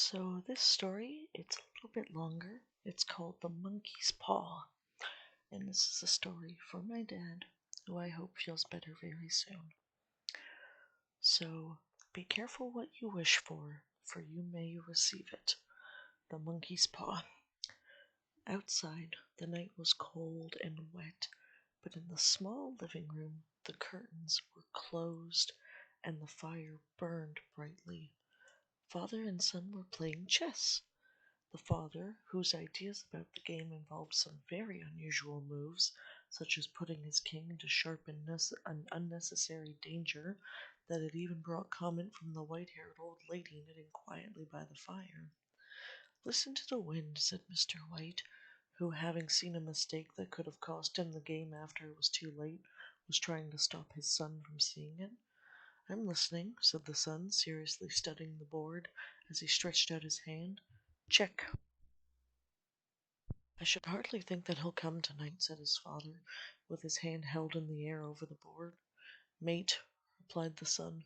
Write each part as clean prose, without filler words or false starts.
So this story, it's a little bit longer. It's called The Monkey's Paw, and this is a story for my dad, who I hope feels better very soon. So be careful what you wish for you may receive it. The Monkey's Paw. Outside, the night was cold and wet, but in the small living room, the curtains were closed and the fire burned brightly. Father and son were playing chess. The father, whose ideas about the game involved some very unusual moves, such as putting his king into sharp and unnecessary danger, that had even brought comment from the white-haired old lady knitting quietly by the fire. "Listen to the wind," said Mr. White, who, having seen a mistake that could have cost him the game after it was too late, was trying to stop his son from seeing it. "I'm listening," said the son, seriously studying the board as he stretched out his hand. "Check." "I should hardly think that he'll come tonight," said his father, with his hand held in the air over the board. "Mate," replied the son.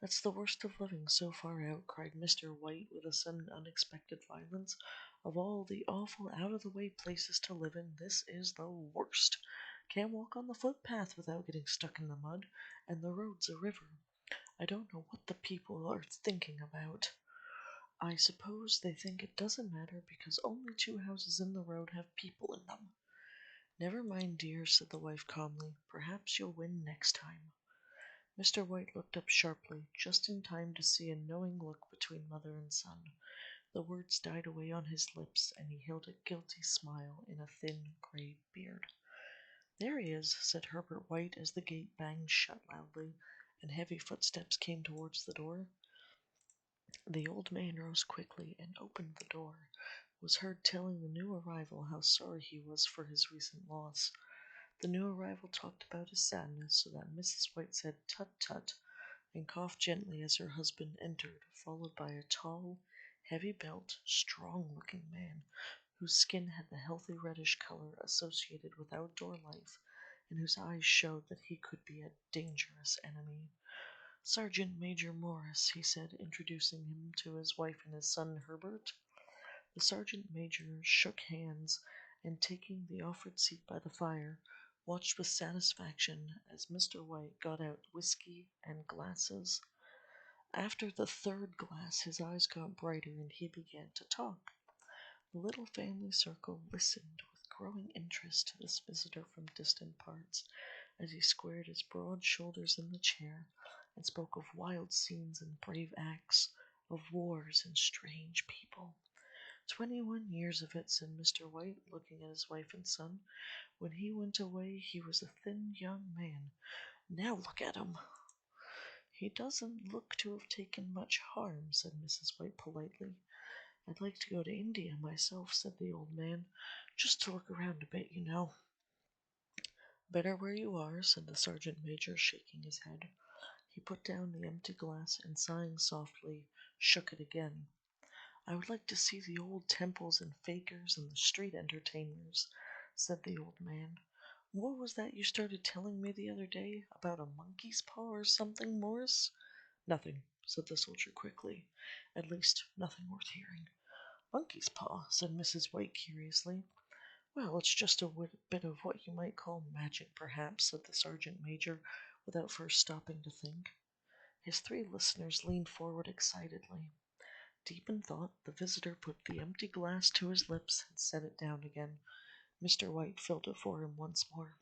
"That's the worst of living so far out," cried Mr. White with a sudden unexpected violence. "Of all the awful out-of-the-way places to live in, this is the worst. Can't walk on the footpath without getting stuck in the mud, and the road's a river. I don't know what the people are thinking about. I suppose they think it doesn't matter because only two houses in the road have people in them." "Never mind, dear," said the wife calmly. "Perhaps you'll win next time." Mr. White looked up sharply, just in time to see a knowing look between mother and son. The words died away on his lips, and he held a guilty smile in a thin gray beard. "There he is," said Herbert White as the gate banged shut loudly, and heavy footsteps came towards the door. The old man rose quickly and opened the door, was heard telling the new arrival how sorry he was for his recent loss. The new arrival talked about his sadness, so that Mrs. White said "Tut, tut," and coughed gently as her husband entered, followed by a tall, heavy-built, strong-looking man, whose skin had the healthy reddish color associated with outdoor life, and whose eyes showed that he could be a dangerous enemy. "Sergeant Major Morris," he said, introducing him to his wife and his son Herbert. The sergeant major shook hands, and taking the offered seat by the fire, watched with satisfaction as Mr. White got out whiskey and glasses. After the third glass his eyes got brighter and he began to talk. The little family circle listened with growing interest to this visitor from distant parts, as he squared his broad shoulders in the chair and spoke of wild scenes and brave acts, of wars and strange people. 21 years of it," said Mr. White, looking at his wife and son. "When he went away he was a thin young man. Now look at him." "He doesn't look to have taken much harm," said Mrs. White politely. "I'd like to go to India myself," said the old man, "just to look around a bit, you know." "Better where you are," said the sergeant major, shaking his head. He put down the empty glass and, sighing softly, shook it again. "I would like to see the old temples and fakirs and the street entertainers," said the old man. "What was that you started telling me the other day about a monkey's paw or something, Morris?" "Nothing," said the soldier quickly. "At least, nothing worth hearing." "Monkey's paw," said Mrs. White curiously. "Well, it's just a bit of what you might call magic, perhaps," said the sergeant major, without first stopping to think. His three listeners leaned forward excitedly. Deep in thought, the visitor put the empty glass to his lips and set it down again. Mr. White filled it for him once more.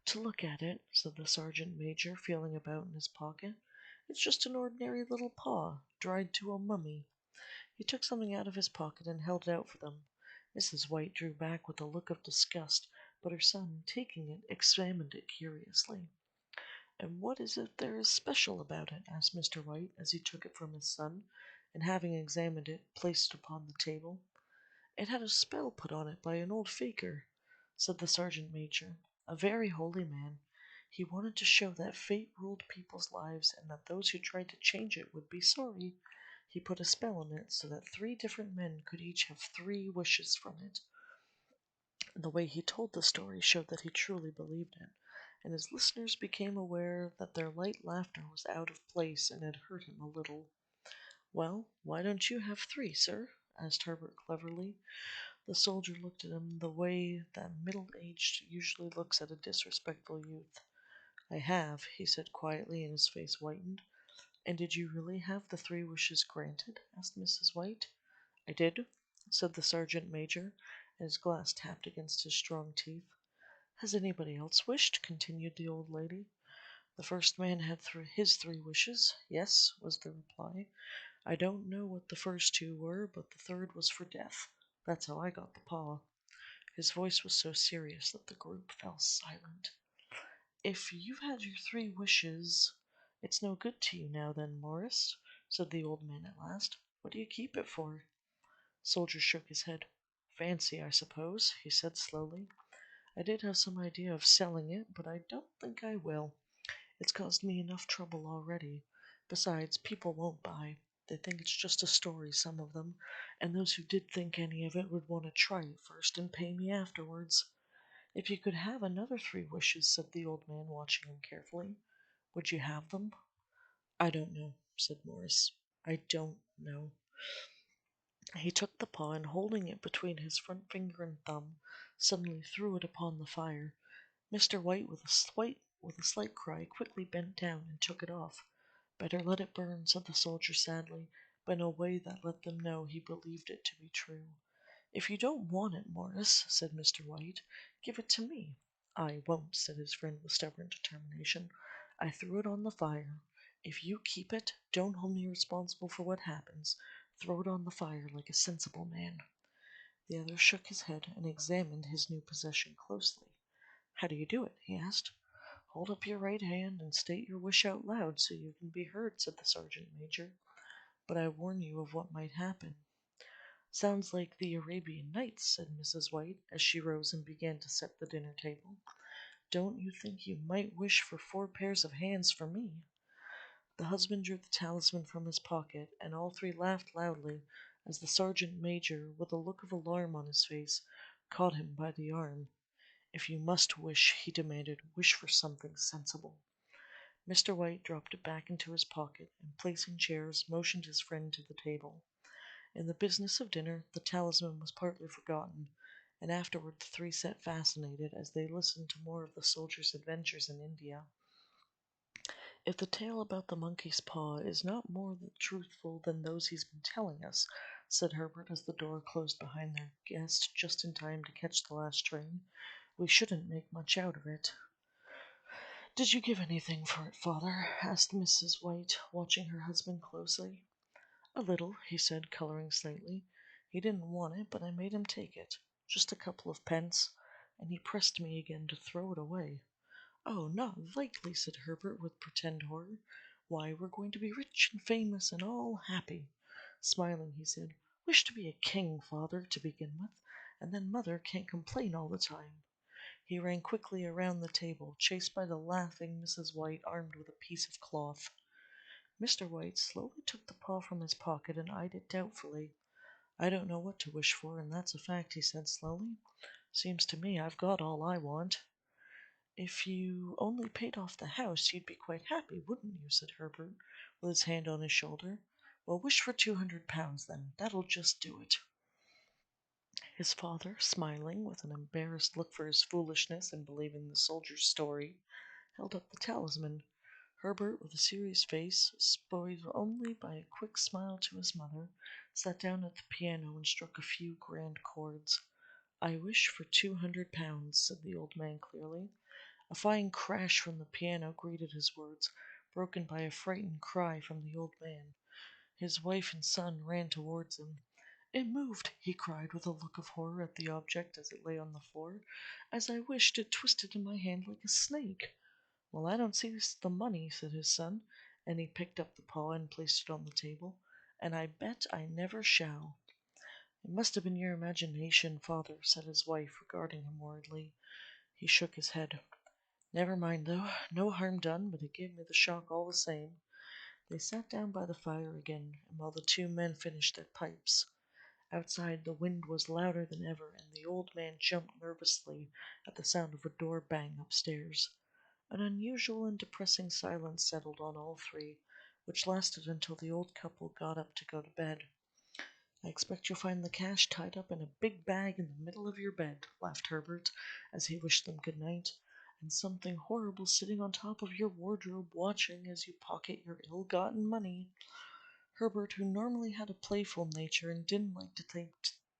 "To look at it," said the sergeant major, feeling about in his pocket, "it's just an ordinary little paw, dried to a mummy." He took something out of his pocket and held it out for them. Mrs. White drew back with a look of disgust, but her son, taking it, examined it curiously. "And what is it there is special about it?" asked Mr. White, as he took it from his son, and having examined it, placed it upon the table. "It had a spell put on it by an old fakir," said the sergeant major, "a very holy man. He wanted to show that fate ruled people's lives, and that those who tried to change it would be sorry. He put a spell on it so that 3 different men could each have 3 wishes from it." The way he told the story showed that he truly believed it, and his listeners became aware that their light laughter was out of place and had hurt him a little. Well, why don't you have 3, sir? Asked Herbert cleverly. The soldier looked at him the way that middle-aged usually looks at a disrespectful youth. I have, he said quietly, and his face whitened. And did you really have the 3 wishes granted? Asked Mrs. White. I did, said the sergeant major, and his glass tapped against his strong teeth. Has anybody else wished? Continued the old lady. The first man had his 3 wishes. Yes, was the reply. I don't know what the first 2 were, but the third was for death. That's how I got the paw. His voice was so serious that the group fell silent. If you've had your 3 wishes, it's no good to you now then, Morris, said the old man at last. What do you keep it for? Soldier shook his head. Fancy, I suppose, he said slowly. I did have some idea of selling it, but I don't think I will. It's caused me enough trouble already. Besides, people won't buy. They think it's just a story, some of them, and those who did think any of it would want to try it first and pay me afterwards. If you could have another 3 wishes, said the old man, watching him carefully, would you have them? I don't know, said Morris. I don't know. He took the paw and, holding it between his front finger and thumb, suddenly threw it upon the fire. Mr. White, with a slight cry, quickly bent down and took it off. Better let it burn, said the soldier sadly, but in a way that let them know he believed it to be true. If you don't want it, Morris, said Mr. White, give it to me. I won't, said his friend with stubborn determination. I threw it on the fire. If you keep it, don't hold me responsible for what happens. Throw it on the fire like a sensible man. The other shook his head and examined his new possession closely. How do you do it? He asked. Hold up your right hand and state your wish out loud so you can be heard, said the sergeant major. But I warn you of what might happen. Sounds like the Arabian Nights, said Mrs. White, as she rose and began to set the dinner table. Don't you think you might wish for 4 pairs of hands for me? The husband drew the talisman from his pocket, and all 3 laughed loudly as the sergeant major, with a look of alarm on his face, caught him by the arm. If you must wish, he demanded, wish for something sensible. Mr. White dropped it back into his pocket, and placing chairs, motioned his friend to the table. In the business of dinner, the talisman was partly forgotten, and afterward the 3 sat fascinated as they listened to more of the soldier's adventures in India. If the tale about the monkey's paw is not more truthful than those he's been telling us, said Herbert as the door closed behind their guest just in time to catch the last train, we shouldn't make much out of it. Did you give anything for it, father? Asked Mrs. White, watching her husband closely. A little, he said, coloring slightly. He didn't want it, but I made him take it. Just a couple of pence, and he pressed me again to throw it away. Oh, not likely, said Herbert with pretended horror. Why, we're going to be rich and famous and all happy. Smiling, he said, wish to be a king, father, to begin with, and then mother can't complain all the time. He ran quickly around the table, chased by the laughing Mrs. White, armed with a piece of cloth. Mr. White slowly took the paw from his pocket and eyed it doubtfully. I don't know what to wish for, and that's a fact, he said slowly. Seems to me I've got all I want. If you only paid off the house, you'd be quite happy, wouldn't you? Said Herbert, with his hand on his shoulder. Well, wish for £200, then. That'll just do it. His father, smiling, with an embarrassed look for his foolishness in believing the soldier's story, held up the talisman. Herbert, with a serious face, spoiled only by a quick smile to his mother, sat down at the piano and struck a few grand chords. I wish for £200, said the old man clearly. A fine crash from the piano greeted his words, broken by a frightened cry from the old man. His wife and son ran towards him. It moved, he cried with a look of horror at the object as it lay on the floor. As I wished, it twisted in my hand like a snake. Well, I don't see the money, said his son, and he picked up the paw and placed it on the table. And I bet I never shall. It must have been your imagination, father, said his wife, regarding him worriedly. He shook his head. Never mind, though. No harm done, but it gave me the shock all the same. They sat down by the fire again, and while the 2 men finished their pipes, outside the wind was louder than ever, and the old man jumped nervously at the sound of a door bang upstairs. An unusual and depressing silence settled on all 3, which lasted until the old couple got up to go to bed. I expect you'll find the cash tied up in a big bag in the middle of your bed, laughed Herbert, as he wished them good night, and something horrible sitting on top of your wardrobe watching as you pocket your ill-gotten money. Herbert, who normally had a playful nature and didn't like to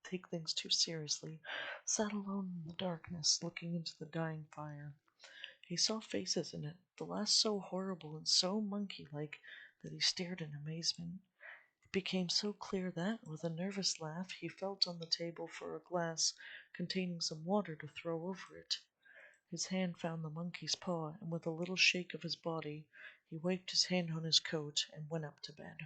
take things too seriously, sat alone in the darkness, looking into the dying fire. He saw faces in it, the last so horrible and so monkey-like that he stared in amazement. It became so clear that, with a nervous laugh, he felt on the table for a glass containing some water to throw over it. His hand found the monkey's paw, and with a little shake of his body, he wiped his hand on his coat and went up to bed.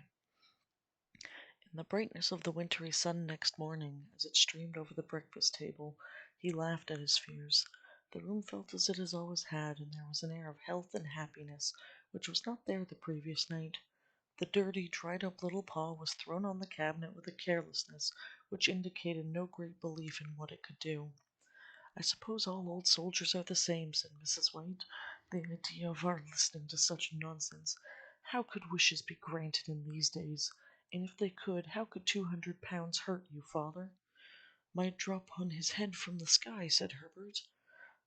In the brightness of the wintry sun next morning, as it streamed over the breakfast table, he laughed at his fears. The room felt as it has always had, and there was an air of health and happiness which was not there the previous night. The dirty, dried-up little paw was thrown on the cabinet with a carelessness which indicated no great belief in what it could do. "I suppose all old soldiers are the same," said Mrs. White. "The idea of our listening to such nonsense! How could wishes be granted in these days? And if they could, how could £200 hurt you, father?" "Might drop on his head from the sky," said Herbert.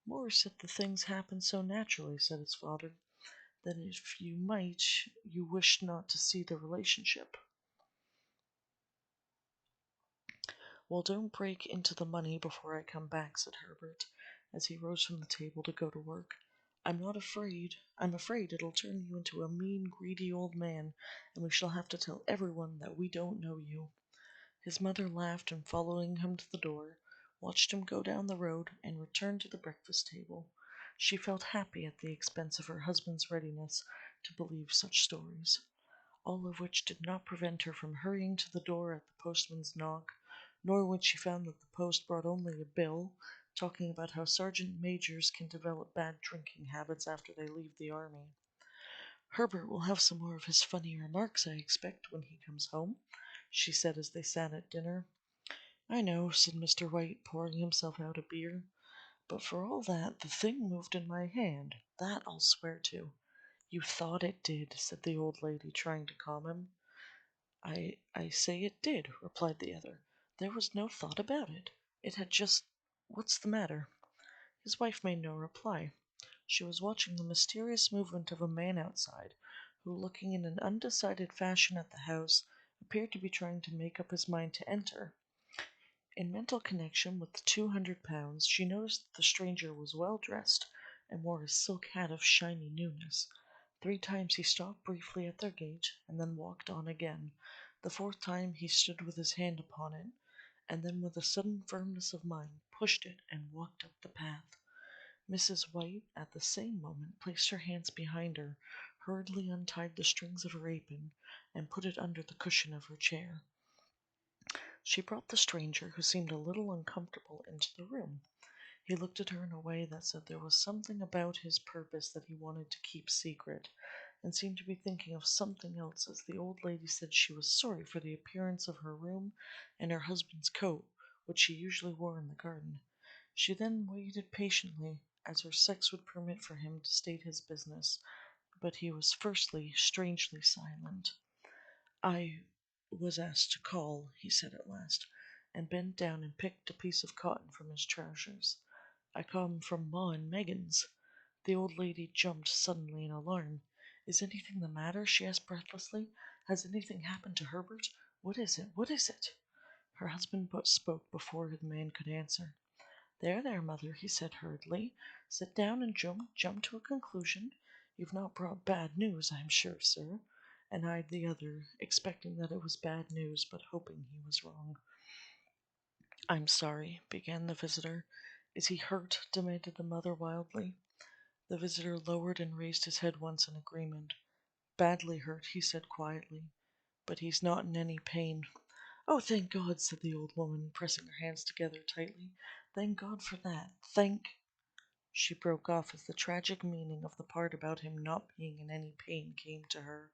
"Morris said the things happened so naturally," said his father, "that if you might, you wished not to see the relationship." "Well, don't break into the money before I come back," said Herbert, as he rose from the table to go to work. "I'm not afraid. I'm afraid it'll turn you into a mean, greedy old man, and we shall have to tell everyone that we don't know you." His mother laughed, and following him to the door, watched him go down the road and return to the breakfast table. She felt happy at the expense of her husband's readiness to believe such stories, all of which did not prevent her from hurrying to the door at the postman's knock, nor when she found that the post brought only a bill, talking about how sergeant majors can develop bad drinking habits after they leave the army. "Herbert will have some more of his funny remarks, I expect, when he comes home," she said as they sat at dinner. "I know," said Mr. White, pouring himself out a beer, "but for all that, the thing moved in my hand, that I'll swear to." "You thought it did," said the old lady, trying to calm him. I say it did," replied the other. "There was no thought about it. It had just— What's the matter?" His wife made no reply. She was watching the mysterious movement of a man outside, who, looking in an undecided fashion at the house, appeared to be trying to make up his mind to enter. In mental connection with the £200, she noticed that the stranger was well dressed, and wore a silk hat of shiny newness. 3 times he stopped briefly at their gate, and then walked on again. The 4th time he stood with his hand upon it, and then with a sudden firmness of mind pushed it and walked up the path. Mrs. White at the same moment placed her hands behind her, hurriedly untied the strings of her apron, and put it under the cushion of her chair. She brought the stranger, who seemed a little uncomfortable, into the room. He looked at her in a way that said there was something about his purpose that he wanted to keep secret, and seemed to be thinking of something else as the old lady said she was sorry for the appearance of her room and her husband's coat, which she usually wore in the garden. She then waited patiently, as her sex would permit for him to state his business, but he was firstly strangely silent. "I was asked to call," he said at last, and bent down and picked a piece of cotton from his trousers. "I come from Ma and Megan's." The old lady jumped suddenly in alarm. "Is anything the matter?" she asked breathlessly. "Has anything happened to Herbert? What is it? What is it?" Her husband spoke before the man could answer. "There, there, mother," he said hurriedly. "Sit down and jump to a conclusion. You've not brought bad news, I'm sure, sir," and eyed the other, expecting that it was bad news, but hoping he was wrong. "I'm sorry," began the visitor. "Is he hurt?" demanded the mother wildly. The visitor lowered and raised his head once in agreement. "Badly hurt," he said quietly, "but he's not in any pain." "Oh, thank God," said the old woman, pressing her hands together tightly. "Thank God for that. She broke off as the tragic meaning of the part about him not being in any pain came to her.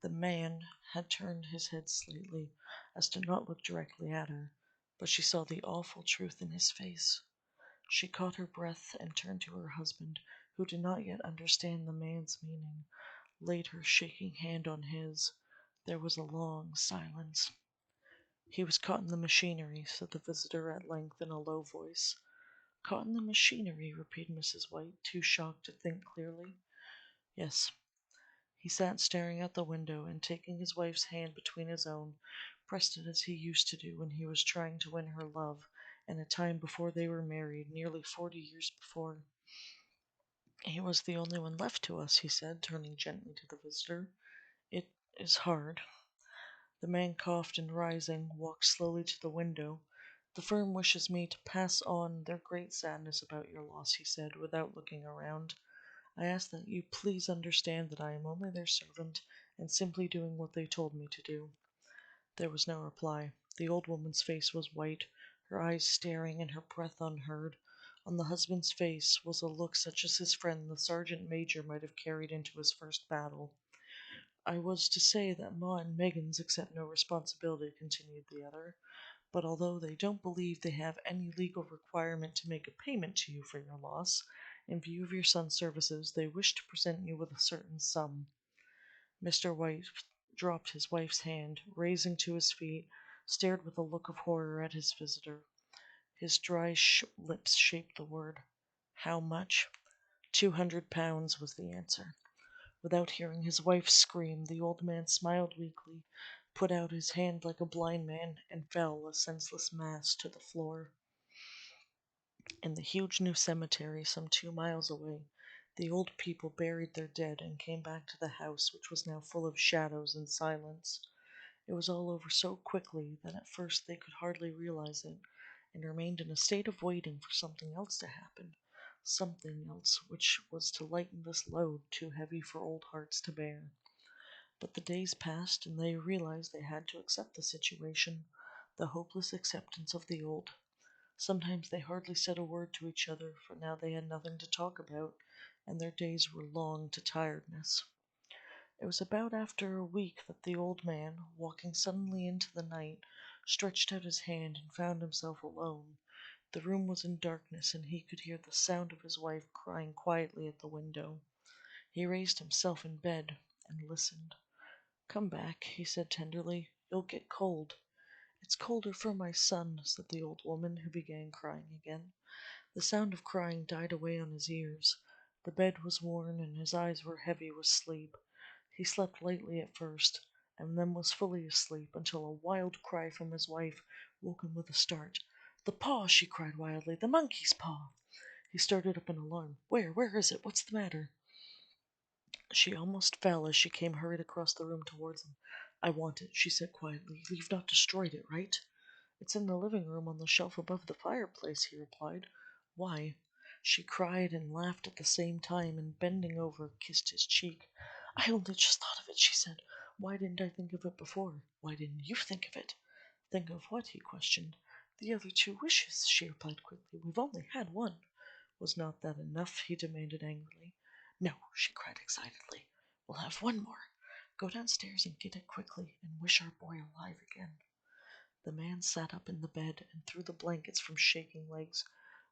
The man had turned his head slightly, as to not look directly at her, but she saw the awful truth in his face. She caught her breath and turned to her husband, who did not yet understand the man's meaning. laid her shaking hand on his. There was a long silence. "He was caught in the machinery," said the visitor at length in a low voice. "Caught in the machinery," repeated Mrs. White, too shocked to think clearly. "Yes." He sat staring out the window, and taking his wife's hand between his own, pressed it as he used to do when he was trying to win her love, in a time before they were married, nearly 40 years before. "He was the only one left to us," he said, turning gently to the visitor. "It is hard." The man coughed and, rising, walked slowly to the window. "The firm wishes me to pass on their great sadness about your loss," he said, without looking around. "I ask that you please understand that I am only their servant, and simply doing what they told me to do." There was no reply. The old woman's face was white, her eyes staring and her breath unheard. On the husband's face was a look such as his friend the sergeant major might have carried into his first battle. "I was to say that Ma and Meggins accept no responsibility," continued the other, "but although they don't believe they have any legal requirement to make a payment to you for your loss, in view of your son's services, they wish to present you with a certain sum." Mr. White dropped his wife's hand, raising to his feet, stared with a look of horror at his visitor. His dry lips shaped the word. "How much?" £200 was the answer. Without hearing his wife scream, the old man smiled weakly, put out his hand like a blind man, and fell, a senseless mass, to the floor. In the huge new cemetery, some 2 miles away, the old people buried their dead and came back to the house, which was now full of shadows and silence. It was all over so quickly that at first they could hardly realize it, and remained in a state of waiting for something else to happen, something else which was to lighten this load too heavy for old hearts to bear. But the days passed, and they realized they had to accept the situation, the hopeless acceptance of the old. Sometimes they hardly said a word to each other, for now they had nothing to talk about, and their days were long to tiredness. It was about after a week that the old man, walking suddenly into the night, stretched out his hand and found himself alone. The room was in darkness, and he could hear the sound of his wife crying quietly at the window. He raised himself in bed and listened. "Come back," he said tenderly. "You'll get cold." "It's colder for my son," said the old woman, who began crying again. The sound of crying died away on his ears. The bed was worn, and his eyes were heavy with sleep. He slept lightly at first, and then was fully asleep, until a wild cry from his wife woke him with a start. "The paw!" she cried wildly. "The monkey's paw!" He started up in alarm. Where is it? What's the matter?" She almost fell as she came hurried across the room towards him. "I want it," she said quietly. "You've not destroyed it, right?" "It's in the living room on the shelf above the fireplace," he replied. "Why?" She cried and laughed at the same time, and bending over, kissed his cheek. "I only just thought of it," she said. "Why didn't I think of it before?" "Why didn't you think of it?" "Think of what?" he questioned. "The other 2 wishes," she replied quickly. "We've only had one." "Was not that enough?" he demanded angrily. "No," she cried excitedly. "We'll have one more. Go downstairs and get it quickly, and wish our boy alive again." The man sat up in the bed and threw the blankets from shaking legs.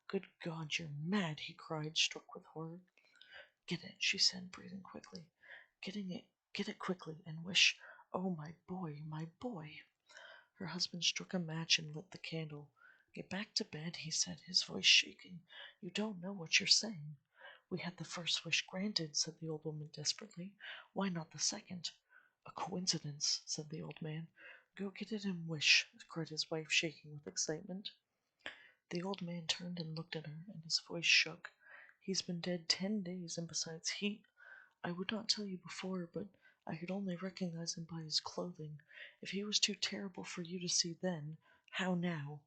"Good God, you're mad!" he cried, struck with horror. "Get it," she said, breathing quickly. Get it quickly, and wish, oh, my boy, my boy." Her husband struck a match and lit the candle. "Get back to bed," he said, his voice shaking. "You don't know what you're saying." "We had the first wish granted," said the old woman desperately. "Why not the second?" "A coincidence," said the old man. "Go get it and wish," cried his wife, shaking with excitement. The old man turned and looked at her, and his voice shook. "He's been dead 10 days, and besides I would not tell you before, but I could only recognize him by his clothing. If he was too terrible for you to see then, how now?"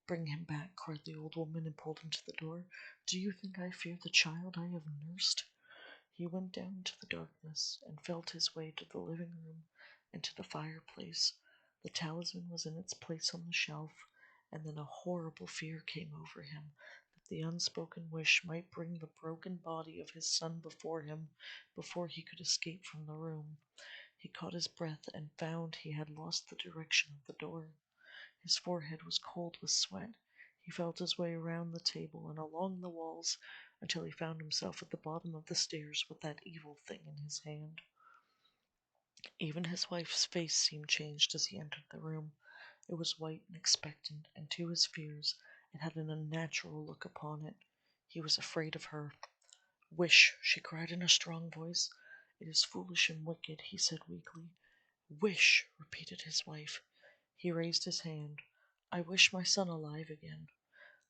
"Bring him back," cried the old woman, and pulled him to the door. "Do you think I fear the child I have nursed?" He went down into the darkness, and felt his way to the living room and to the fireplace. The talisman was in its place on the shelf, and then a horrible fear came over him that the unspoken wish might bring the broken body of his son before him before he could escape from the room. He caught his breath and found he had lost the direction of the door. His forehead was cold with sweat. He felt his way around the table and along the walls until he found himself at the bottom of the stairs with that evil thing in his hand. Even his wife's face seemed changed as he entered the room. It was white and expectant, and to his fears it had an unnatural look upon it. He was afraid of her. "Wish," she cried in a strong voice. "It is foolish and wicked," he said weakly. "Wish," repeated his wife. He raised his hand. "I wish my son alive again."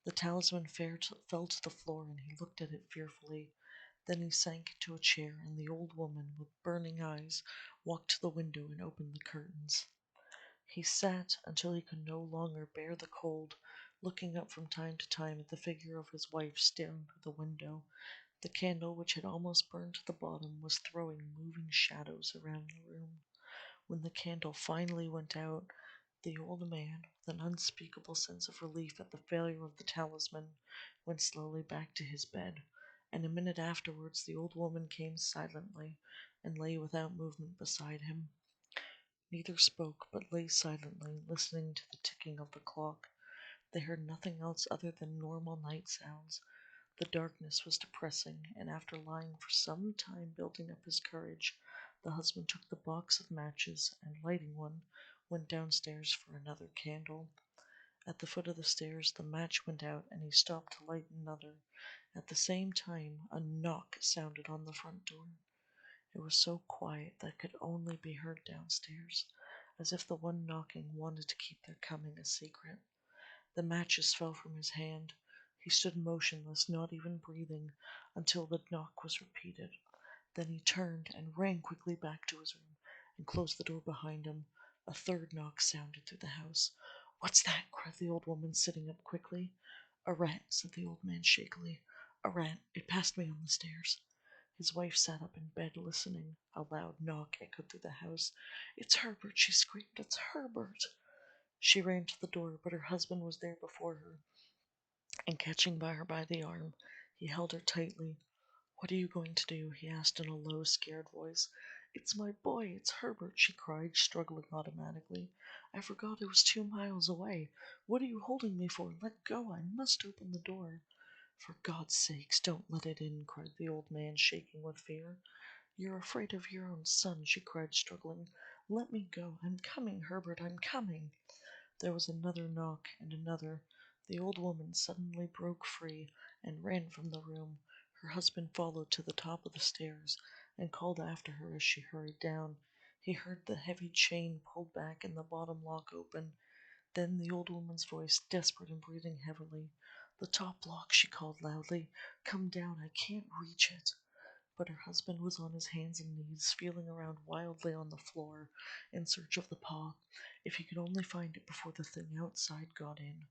The talisman fell to the floor, and he looked at it fearfully. Then he sank into a chair, and the old woman, with burning eyes, walked to the window and opened the curtains. He sat until he could no longer bear the cold, looking up from time to time at the figure of his wife staring through the window. The candle, which had almost burned to the bottom, was throwing moving shadows around the room. When the candle finally went out, the old man, with an unspeakable sense of relief at the failure of the talisman, went slowly back to his bed, and a minute afterwards the old woman came silently and lay without movement beside him. Neither spoke, but lay silently, listening to the ticking of the clock. They heard nothing else other than normal night sounds. The darkness was depressing, and after lying for some time building up his courage, the husband took the box of matches, and lighting one, went downstairs for another candle. At the foot of the stairs the match went out, and he stopped to light another. At the same time a knock sounded on the front door. It was so quiet that it could only be heard downstairs, as if the one knocking wanted to keep their coming a secret. The matches fell from his hand. He stood motionless, not even breathing, until the knock was repeated. Then he turned and ran quickly back to his room and closed the door behind him. A third knock sounded through the house. "What's that?" cried the old woman, sitting up quickly. "A rat," said the old man shakily. "A rat. It passed me on the stairs." His wife sat up in bed listening. A loud knock echoed through the house. "It's Herbert," she screamed. "It's Herbert." She ran to the door, but her husband was there before her, and catching her by the arm, he held her tightly. "What are you going to do?" he asked in a low, scared voice. "It's my boy, it's Herbert," she cried, struggling automatically. "I forgot it was 2 miles away. What are you holding me for? Let go, I must open the door." "For God's sakes, don't let it in," cried the old man, shaking with fear. "You're afraid of your own son," she cried, struggling. "Let me go. I'm coming, Herbert, I'm coming." There was another knock, and another. The old woman suddenly broke free and ran from the room. Her husband followed to the top of the stairs and called after her as she hurried down. He heard the heavy chain pulled back and the bottom lock open. Then the old woman's voice, desperate and breathing heavily. "The top lock," she called loudly. "Come down, I can't reach it." But her husband was on his hands and knees, feeling around wildly on the floor in search of the paw. If he could only find it before the thing outside got in.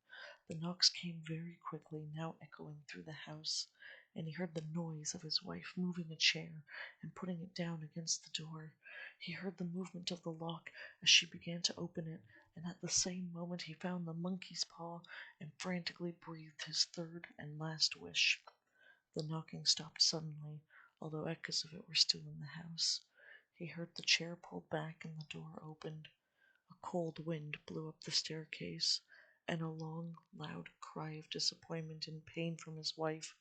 The knocks came very quickly, now echoing through the house, and he heard the noise of his wife moving a chair and putting it down against the door. He heard the movement of the lock as she began to open it, and at the same moment he found the monkey's paw and frantically breathed his third and last wish. The knocking stopped suddenly, although echoes of it were still in the house. He heard the chair pulled back and the door opened. A cold wind blew up the staircase, and a long, loud cry of disappointment and pain from his wife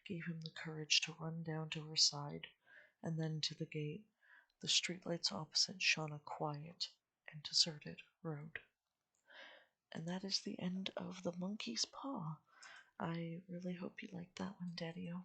gave him the courage to run down to her side, and then to the gate. The streetlights opposite shone a quiet and deserted road. And that is the end of The Monkey's Paw. I really hope you liked that one, Daddy-O.